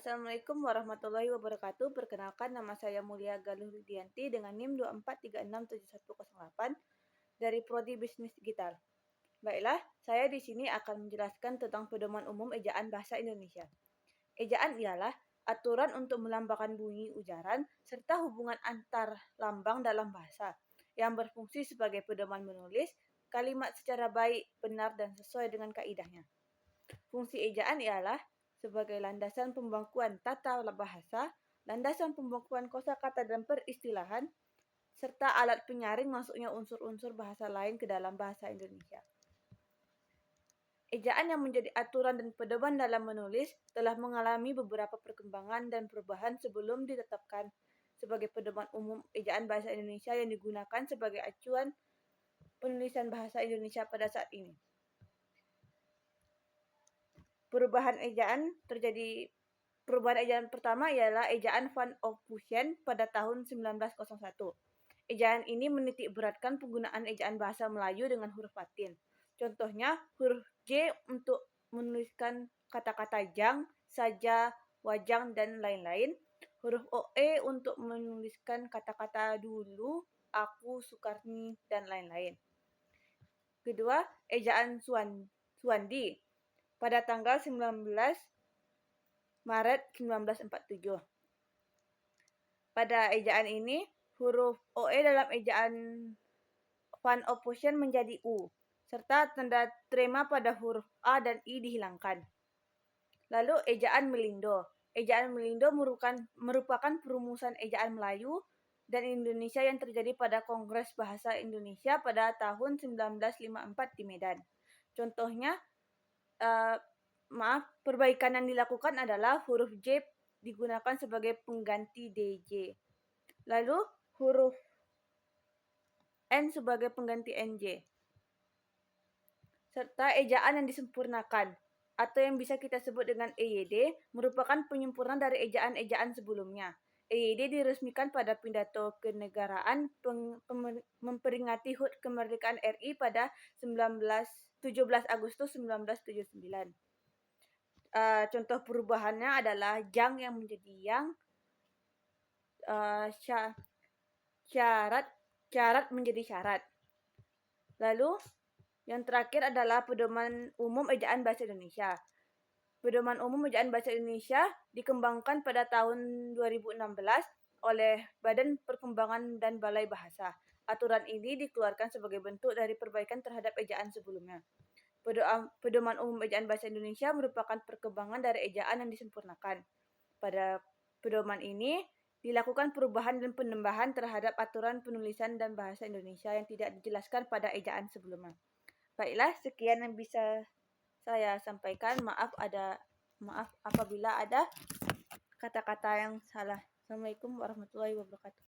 Assalamualaikum warahmatullahi wabarakatuh. Perkenalkan, nama saya Mulia Galuh Lidianti dengan NIM 24367108 dari Prodi Bisnis Digital. Baiklah, saya di sini akan menjelaskan tentang pedoman umum ejaan bahasa Indonesia. Ejaan ialah aturan untuk melambangkan bunyi ujaran serta hubungan antar lambang dalam bahasa yang berfungsi sebagai pedoman menulis kalimat secara baik, benar, dan sesuai dengan kaidahnya. Fungsi ejaan ialah sebagai landasan pembangkuan tata bahasa, landasan pembangkuan kosakata dan peristilahan, serta alat penyaring masuknya unsur-unsur bahasa lain ke dalam bahasa Indonesia. Ejaan yang menjadi aturan dan pedoman dalam menulis telah mengalami beberapa perkembangan dan perubahan sebelum ditetapkan sebagai pedoman umum ejaan bahasa Indonesia yang digunakan sebagai acuan penulisan bahasa Indonesia pada saat ini. Perubahan ejaan pertama ialah ejaan Van Ophusen pada tahun 1901. Ejaan ini menitik beratkan penggunaan ejaan bahasa Melayu dengan huruf Latin. Contohnya, huruf J untuk menuliskan kata-kata jang, saja, wajang, dan lain-lain. Huruf OE untuk menuliskan kata-kata dulu, aku, Sukarni, dan lain-lain. Kedua, ejaan Suwandi pada tanggal 19 Maret 1947. Pada ejaan ini, huruf OE dalam ejaan Van Ophusen menjadi U, serta tanda trema pada huruf A dan I dihilangkan. Lalu ejaan Melindo. Ejaan Melindo merupakan perumusan ejaan Melayu dan Indonesia yang terjadi pada Kongres Bahasa Indonesia pada tahun 1954 di Medan. Contohnya, perbaikan yang dilakukan adalah huruf J digunakan sebagai pengganti DJ. Lalu huruf N sebagai pengganti NJ. Serta ejaan yang disempurnakan atau yang bisa kita sebut dengan EYD merupakan penyempurnaan dari ejaan-ejaan sebelumnya. EYD diresmikan pada pidato kenegaraan memperingati HUT kemerdekaan RI pada 17 Agustus 1979. Contoh perubahannya adalah jang yang menjadi yang, syarat menjadi syarat. Lalu yang terakhir adalah pedoman umum ejaan bahasa Indonesia. Pedoman umum ejaan bahasa Indonesia dikembangkan pada tahun 2016 oleh Badan Perkembangan dan Balai Bahasa. Aturan ini dikeluarkan sebagai bentuk dari perbaikan terhadap ejaan sebelumnya. Pedoman umum ejaan bahasa Indonesia merupakan perkembangan dari ejaan yang disempurnakan. Pada pedoman ini dilakukan perubahan dan penambahan terhadap aturan penulisan dan bahasa Indonesia yang tidak dijelaskan pada ejaan sebelumnya. Baiklah, sekian yang bisa saya sampaikan. Maaf apabila ada kata-kata yang salah. Assalamualaikum warahmatullahi wabarakatuh.